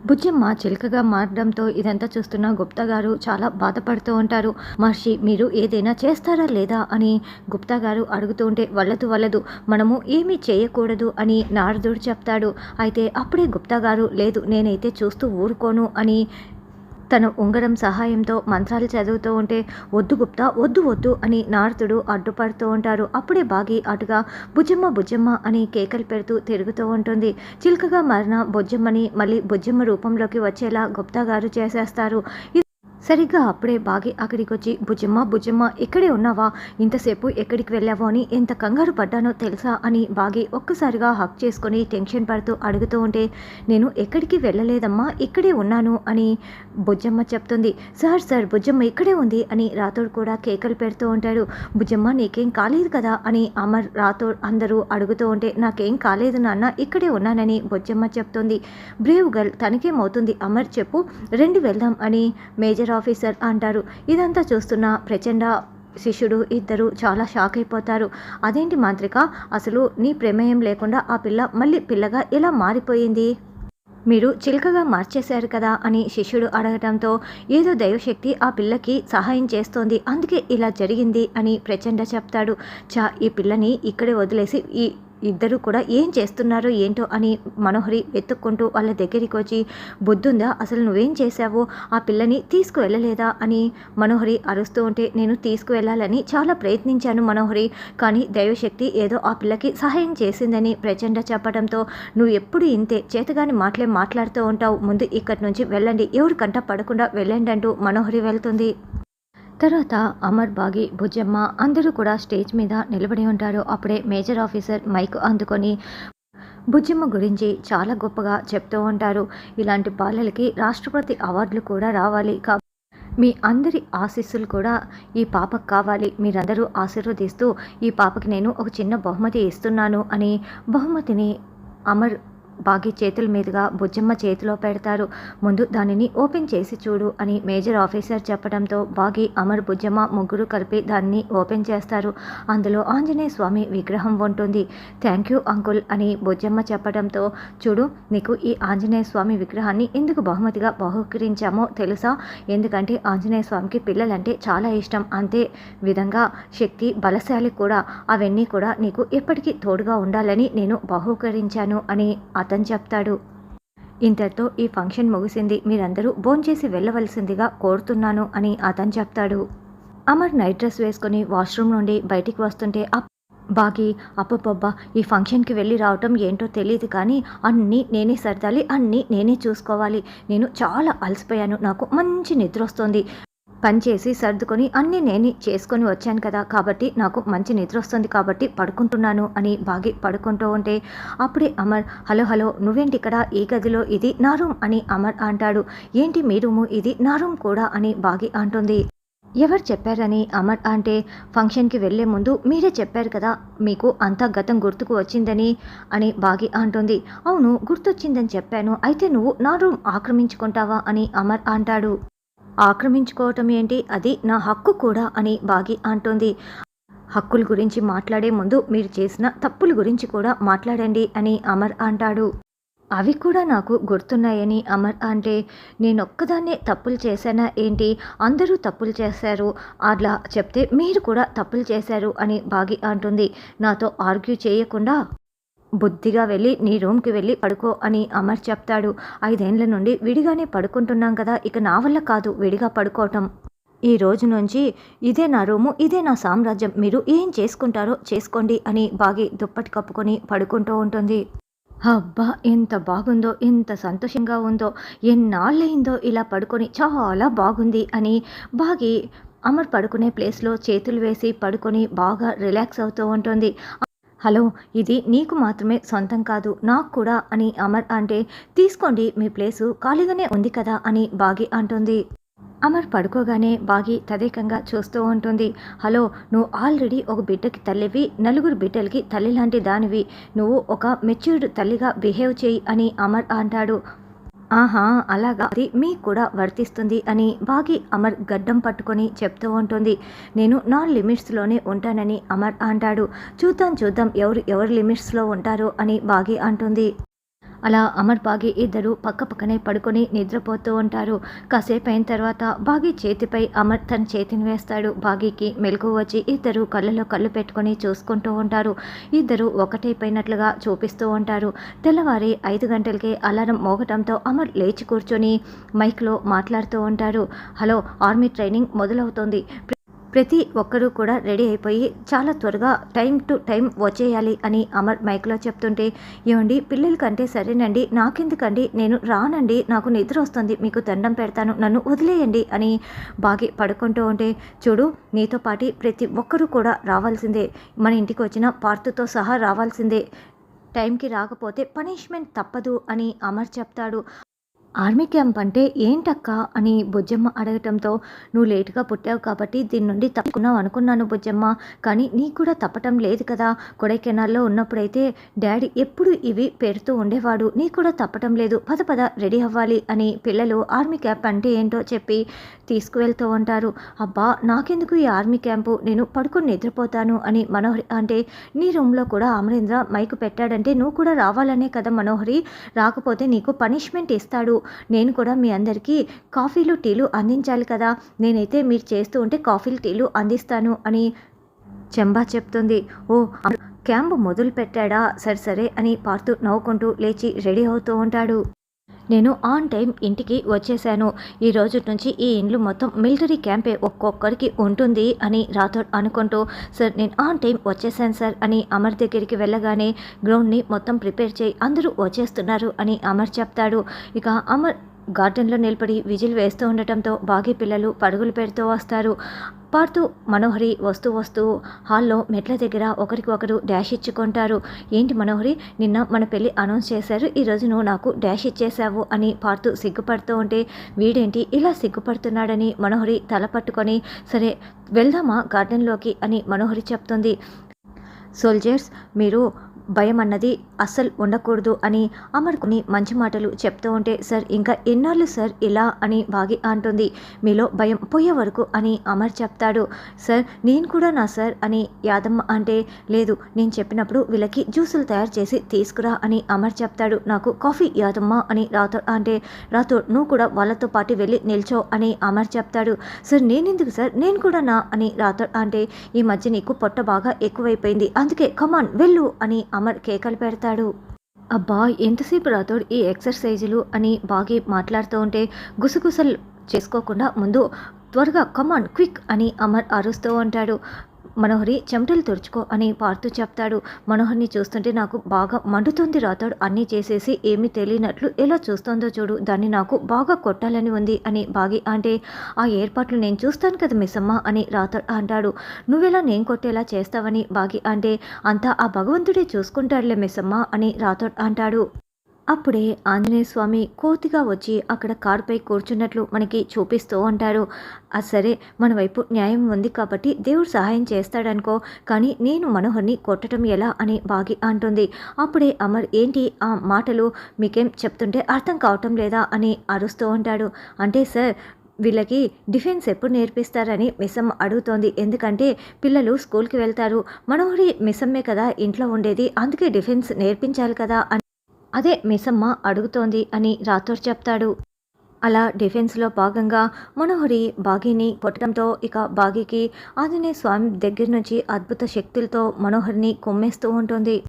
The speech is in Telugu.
బుజ్జమ్మ చిలుకగా మారడంతో ఇదంతా చూస్తున్న గుప్తా గారు చాలా బాధపడుతూ ఉంటారు. మహర్షి మీరు ఏదైనా చేస్తారా లేదా అని గుప్తా గారు అడుగుతూ ఉంటే వల్లదు మనము ఏమీ చేయకూడదు అని నారదుడు చెప్తాడు. అయితే అప్పుడే గుప్తా గారు లేదు నేనైతే చూస్తూ ఊరుకోను అని తన ఉంగరం సహాయంతో మంత్రాలు చదువుతూ ఉంటే వద్దు గుప్తా వద్దు అని నారదుడు అడ్డుపడుతూ ఉంటారు. అప్పుడే బాగి అటుగా బుజ్జమ్మ అని కేకలు పెడుతూ తిరుగుతూ ఉంటుంది. చిలుకగా మారిన బుజ్జమ్మని మళ్ళీ బుజ్జమ్మ రూపంలోకి వచ్చేలా గుప్తా గారు చేసేస్తారు. సరిగ్గా అప్పుడే బాగి అక్కడికి వచ్చి బుజ్జమ్మ ఇక్కడే ఉన్నావా, ఇంతసేపు ఎక్కడికి వెళ్ళావో అని ఎంత కంగారు పడ్డానో తెలుసా అని బాగి ఒక్కసారిగా హక్ చేసుకొని టెన్షన్ పడుతూ అడుగుతూ ఉంటే నేను ఎక్కడికి వెళ్ళలేదమ్మా ఇక్కడే ఉన్నాను అని బుజ్జమ్మ చెప్తుంది. సార్ బుజ్జమ్మ ఇక్కడే ఉంది అని రాథోడ్ కూడా కేకలు పెడుతూ ఉంటాడు. బుజ్జమ్మ నీకేం కాలేదు కదా అని అమర్ రాథోడ్ అందరూ అడుగుతూ ఉంటే నాకేం కాలేదు నాన్న ఇక్కడే ఉన్నానని బుజ్జమ్మ చెప్తుంది. బ్రేవ్ గర్ల్ తనకేమవుతుంది అమర్ చెప్పు రండి వెళ్దాం అని మేజర్ ఆఫీసర్ అంటారు. ఇదంతా చూస్తున్న ప్రచండ శిష్యుడు ఇద్దరు చాలా షాక్ అయిపోతారు. అదేంటి మాంత్రిక అసలు నీ ప్రమేయం లేకుండా ఆ పిల్ల మళ్ళీ పిల్లగా ఎలా మారిపోయింది, మీరు చిలుకగా మార్చేశారు కదా అని శిష్యుడు అడగడంతో ఏదో దైవశక్తి ఆ పిల్లకి సహాయం చేస్తోంది అందుకే ఇలా జరిగింది అని ప్రచండ చెప్తాడు. ఈ పిల్లని ఇక్కడే వదిలేసి ఈ ఇద్దరు కూడా ఏం చేస్తున్నారో ఏంటో అని మనోహరి వెతుక్కుంటూ వాళ్ళ దగ్గరికి వచ్చి బుద్ధుందా అసలు నువ్వేం చేశావో ఆ పిల్లని తీసుకువెళ్ళలేదా అని మనోహరి అరుస్తూ ఉంటే నేను తీసుకువెళ్ళాలని చాలా ప్రయత్నించాను మనోహరి, కానీ దైవశక్తి ఏదో ఆ పిల్లకి సహాయం చేసిందని ప్రచండ చెప్పడంతో నువ్వు ఎప్పుడు ఇంతే చేతగాని మాట్లాడుతూ ఉంటావు, ముందు ఇక్కడి నుంచి వెళ్ళండి ఎవరి కంట పడకుండా వెళ్ళండి అంటూ మనోహరి వెళ్తుంది. తర్వాత అమర్ బాగి బుజ్జమ్మ అందరూ కూడా స్టేజ్ మీద నిలబడి ఉంటారు. అప్పుడే మేజర్ ఆఫీసర్ మైక్ అందుకొని బుజ్జమ్మ గురించి చాలా గొప్పగా చెప్తూ ఉంటారు. ఇలాంటి బాలలకి రాష్ట్రపతి అవార్డులు కూడా రావాలి, మీ అందరి ఆశీస్సులు కూడా ఈ పాపకు కావాలి, మీరందరూ ఆశీర్వదిస్తూ ఈ పాపకి నేను ఒక చిన్న బహుమతి ఇస్తున్నాను అని బహుమతిని అమర్ బాగి చేతుల మీదుగా బుజ్జమ్మ చేతిలో పెడతారు. ముందు దానిని ఓపెన్ చేసి చూడు అని మేజర్ ఆఫీసర్ చెప్పడంతో బాగి అమర్ బుజ్జమ్మ ముగ్గురు కలిపి దాన్ని ఓపెన్ చేస్తారు. అందులో ఆంజనేయ స్వామి విగ్రహం ఉంటుంది. థ్యాంక్ యూ అంకుల్ అని బుజ్జమ్మ చెప్పడంతో చూడు నీకు ఈ ఆంజనేయ స్వామి విగ్రహాన్ని ఎందుకు బహుమతిగా బహుకరించామో తెలుసా, ఎందుకంటే ఆంజనేయ స్వామికి పిల్లలంటే చాలా ఇష్టం, అంతే విధంగా శక్తి బలశాలి కూడా, అవన్నీ కూడా నీకు ఎప్పటికీ తోడుగా ఉండాలని నేను బహుకరించాను అని అతను చెప్తాడు. ఇంతటితో ఈ ఫంక్షన్ ముగిసింది, మీరందరూ భోంచేసి వెళ్ళవలసిందిగా కోరుతున్నాను అని అతను చెప్తాడు. అమర్ నైట్ డ్రెస్ వేసుకొని వాష్రూమ్ నుండి బయటికి వస్తుంటే బాగి అప్పబ్బా ఈ ఫంక్షన్కి వెళ్ళి రావటం ఏంటో తెలియదు కానీ అన్నీ నేనే సర్దాలి, అన్నీ నేనే చూసుకోవాలి, నేను చాలా అలసిపోయాను, నాకు మంచి నిద్ర వస్తుంది, పనిచేసి సర్దుకొని అన్నీ నేనే చేసుకొని వచ్చాను కదా కాబట్టి నాకు మంచి నిద్ర వస్తుంది కాబట్టి పడుకుంటున్నాను అని బాగి పడుకుంటూ ఉంటే అప్పుడే అమర్ హలో నువ్వేంటి ఇక్కడ ఈ గదిలో, ఇది నా రూమ్ అని అమర్ అంటాడు. ఏంటి మీ రూము, ఇది నా రూమ్ కూడా అని బాగి అంటుంది. ఎవరు చెప్పారని అమర్ అంటే ఫంక్షన్కి వెళ్లే ముందు మీరే చెప్పారు కదా మీకు అంతా గతం గుర్తుకు వచ్చిందని అని బాగి అంటుంది. అవును గుర్తొచ్చిందని చెప్పాను, అయితే నువ్వు నా రూమ్ ఆక్రమించుకుంటావా అని అమర్ అంటాడు. ఆక్రమించుకోవటం ఏంటి, అది నా హక్కు కూడా అని బాగి అంటుంది. హక్కుల గురించి మాట్లాడే ముందు మీరు చేసిన తప్పుల గురించి కూడా మాట్లాడండి అని అమర్ అంటాడు. అవి కూడా నాకు గుర్తున్నాయని అమర్ అంటే నేనొక్కదాన్నే తప్పులు చేశానా ఏంటి, అందరూ తప్పులు చేశారు, అట్లా చెప్తే మీరు కూడా తప్పులు చేశారు అని బాగి అంటుంది. నాతో ఆర్గ్యూ చేయకుండా బుద్ధిగా వెళ్ళి నీ రూమ్కి వెళ్ళి పడుకో అని అమర్ చెప్తాడు. 5 ఏళ్ల నుండి విడిగానే పడుకుంటున్నాం కదా, ఇక నా వల్ల కాదు విడిగా పడుకోవటం, ఈ రోజు నుంచి ఇదే నా రూము, ఇదే నా సామ్రాజ్యం, మీరు ఏం చేసుకుంటారో చేసుకోండి అని బాగి దుప్పటి కప్పుకొని పడుకుంటూ ఉంటుంది. అబ్బా ఎంత బాగుందో, ఎంత సంతోషంగా ఉందో, ఎన్నాళ్ళయిందో ఇలా పడుకొని, చాలా బాగుంది అని బాగి అమర్ పడుకునే ప్లేస్లో చేతులు వేసి పడుకొని బాగా రిలాక్స్ అవుతూ ఉంటుంది. హలో ఇది నీకు మాత్రమే సొంతం కాదు నాకు కూడా అని అమర్ అంటే తీసుకోండి మీ ప్లేసు ఖాళీగానే ఉంది కదా అని బాగి అంటుంది. అమర్ పడుకోగానే బాగి తదేకంగా చూస్తూ ఉంటుంది. హలో నువ్వు ఆల్రెడీ ఒక బిడ్డకి తల్లివి, 4 బిడ్డలకి తల్లి లాంటి దానివి, నువ్వు ఒక మెచ్యూర్డ్ తల్లిగా బిహేవ్ చేయి అని అమర్ అంటాడు. ఆహా అలాగా, అది మీకు కూడా వర్తిస్తుంది అని బాగి అమర్ గడ్డం పట్టుకొని చెప్తూ ఉంటుంది. నేను నా లిమిట్స్లోనే ఉంటానని అమర్ అంటాడు. చూద్దాం ఎవరు లిమిట్స్లో ఉంటారో అని బాగి అంటుంది. అలా అమర్ బాగి ఇద్దరు పక్కపక్కనే పడుకొని నిద్రపోతూ ఉంటారు. కాసేపు అయిన తర్వాత బాగి చేతిపై అమర్ తన చేతిని వేస్తాడు. బాగీకి మెలకువ వచ్చి ఇద్దరు కళ్ళలో కళ్ళు పెట్టుకొని చూసుకుంటూ ఉంటారు. ఇద్దరు ఒకటైపోయినట్లుగా చూపిస్తూ ఉంటారు. తెల్లవారి 5 గంటలకే అలారం మోగటంతో అమర్ లేచి కూర్చొని మైక్లో మాట్లాడుతూ ఉంటారు. హలో, ఆర్మీ ట్రైనింగ్ మొదలవుతోంది. ప్రతి ఒక్కరూ కూడా రెడీ అయిపోయి చాలా త్వరగా టైం టు టైం వచ్చేయాలి అని అమర్ మైక్లో చెప్తుంటే, ఏమండి పిల్లలకంటే సరేనండి, నాకెందుకండి, నేను రానండి, నాకు నిద్ర వస్తుంది, మీకు దండం పెడతాను, నన్ను వదిలేయండి అని బాగి పడుకుంటూ ఉంటే, చూడు నీతో పాటి ప్రతి ఒక్కరూ కూడా రావాల్సిందే, మన ఇంటికి వచ్చిన పార్తుతో సహా రావాల్సిందే, టైంకి రాకపోతే పనిష్మెంట్ తప్పదు అని అమర్ చెప్తాడు. ఆర్మీ క్యాంప్ అంటే ఏంటక్క అని బుజ్జమ్మ అడగటంతో, నువ్వు లేటుగా పుట్టావు కాబట్టి దీని నుండి తప్పుకున్నావు అనుకున్నాను బుజ్జమ్మ, కానీ నీకు కూడా తప్పటం లేదు కదా, కొడైకెనాల్లో ఉన్నప్పుడైతే డాడీ ఎప్పుడు ఇవి పెడుతూ ఉండేవాడు, నీకు కూడా తప్పటం లేదు, పద పద రెడీ అవ్వాలి అని పిల్లలు ఆర్మీ క్యాంప్ అంటే ఏంటో చెప్పి తీసుకువెళ్తూ ఉంటారు. అబ్బా నాకెందుకు ఈ ఆర్మీ క్యాంపు, నేను పడుకొని నిద్రపోతాను అని మనోహరి అంటే, నీ రూమ్లో కూడా అమరేంద్ర మైకు పెట్టాడంటే నువ్వు కూడా రావాలనే కదా మనోహరి, రాకపోతే నీకు పనిష్మెంట్ ఇస్తాడు, నేను కూడా మీ అందరికీ కాఫీలు టీలు అందించాలి కదా, నేనైతే మీరు చేస్తూ ఉంటే కాఫీలు టీలు అందిస్తాను అని చెంబా చెప్తుంది. ఓ క్యాంపు మొదలు పెట్టాడా, సరే సరే అని పార్తు నవ్వుకుంటూ లేచి రెడీ అవుతూ ఉంటాడు. నేను ఆన్ టైం ఇంటికి వచ్చేసాను, ఈ రోజు నుంచి ఈ ఇండ్లు మొత్తం మిలిటరీ క్యాంపే ఒక్కొక్కరికి ఉంటుంది అని రాథోడ్ అనుకుంటూ, సార్ నేను ఆన్ టైం వచ్చేసాను సార్ అని అమర్ దగ్గరికి వెళ్ళగానే, గ్రౌండ్ని మొత్తం ప్రిపేర్ చేయి, అందరూ వచ్చేస్తున్నారు అని అమర్ చెప్తాడు. ఇక అమర్ గార్డెన్లో నిలబడి విజిల్ వేస్తూ ఉండటంతో బాగి పిల్లలు పరుగులు పెడుతూ వస్తారు. పార్తు మనోహరి వస్తూ వస్తూ హాల్లో మెట్ల దగ్గర ఒకరికి ఒకరు డాష్ ఇచ్చుకుంటారు. ఏంటి మనోహరి, నిన్న మన పెళ్ళి అనౌన్స్ చేశారు, ఈరోజు నువ్వు నాకు డాష్ ఇచ్చేశావు అని పార్తు సిగ్గుపడుతూ ఉంటే, వీడేంటి ఇలా సిగ్గుపడుతున్నాడని మనోహరి తల పట్టుకొని, సరే వెళ్దామా గార్డెన్లోకి అని మనోహరి చెప్తుంది. సోల్జర్స్ మీరు భయం అన్నది అస్సలు ఉండకూడదు అని అమర్కుని మంచి మాటలు చెప్తూ ఉంటే, సార్ ఇంకా ఎన్నాళ్ళు సార్ ఇలా అని బాగి అంటుంది. మీలో భయం పోయే వరకు అని అమర్ చెప్తాడు. సార్ నేను కూడా నా సార్ అని యాదమ్మ అంటే, లేదు నేను చెప్పినప్పుడు వీళ్ళకి జ్యూసులు తయారు చేసి తీసుకురా అని అమర్ చెప్తాడు. నాకు కాఫీ యాదమ్మ అని రాథోడ్ అంటే, రాథోడ్ నువ్వు కూడా వాళ్ళతో పాటు వెళ్ళి నిల్చో అని అమర్ చెప్తాడు. సార్ నేనెందుకు సార్, నేను కూడా నా అని రాథోడ్ అంటే, ఈ మధ్య నీకు పొట్ట బాగా ఎక్కువైపోయింది, అందుకే కమాన్ వెళ్ళు అని అమర్ కేకలు పెడతాడు. అబ్బా ఎంతసేపు రాథోడ్ ఈ ఎక్సర్సైజులు అని బాగి మాట్లాడుతూ ఉంటే, గుసగుసలు చేసుకోకుండా ముందు త్వరగా కమాన్ క్విక్ అని అమర్ అరుస్తూ ఉంటాడు. మనోహరి చెమటలు తుడుచుకో అని పార్తు చెప్తాడు. మనోహర్ని చూస్తుంటే నాకు బాగా మండుతుంది రాథోడ్, అన్నీ చేసేసి ఏమీ తెలియనట్లు ఎలా చూస్తుందో చూడు, దాన్ని నాకు బాగా కొట్టాలని ఉంది అని బాగి అంటే, ఆ ఏర్పాట్లు నేను చూస్తాను కదా మిస్సమ్మ అని రాథోడ్ అంటాడు. నువ్వెలా నేను కొట్టేలా చేస్తావని బాగి అంటే, అంతా ఆ భగవంతుడే చూసుకుంటాడులే మిస్సమ్మ అని రాథోడ్ అంటాడు. అప్పుడే ఆంజనేయ స్వామి కోతిగా వచ్చి అక్కడ కారుపై కూర్చున్నట్లు మనకి చూపిస్తూ ఉంటారు. సరే మన వైపు న్యాయం ఉంది కాబట్టి దేవుడు సహాయం చేస్తాడనుకో, కానీ నేను మనోహర్ని కొట్టడం ఎలా అని బాగి అంటుంది. అప్పుడే అమర్ ఏంటి ఆ మాటలు, మీకేం చెప్తుంటే అర్థం కావటం లేదా అని అరుస్తూ ఉంటాడు. అంటే సార్ వీళ్ళకి డిఫెన్స్ ఎప్పుడు నేర్పిస్తారని మిస్సమ్మ అడుగుతోంది, ఎందుకంటే పిల్లలు స్కూల్కి వెళ్తారు, మనోహరి మిస్సమ్మే కదా ఇంట్లో ఉండేది, అందుకే డిఫెన్స్ నేర్పించాలి కదా అని అదే మిస్సమ్మ అడుగుతోంది అని రాథోడ్ చెప్తాడు. అలా డిఫెన్స్లో భాగంగా మనోహరి బాగీని కొట్టడంతో ఇక బాగీకి ఆంజనేయ స్వామి దగ్గర నుంచి అద్భుత శక్తులతో మనోహరిని కొమ్మేస్తూ ఉంటుంది.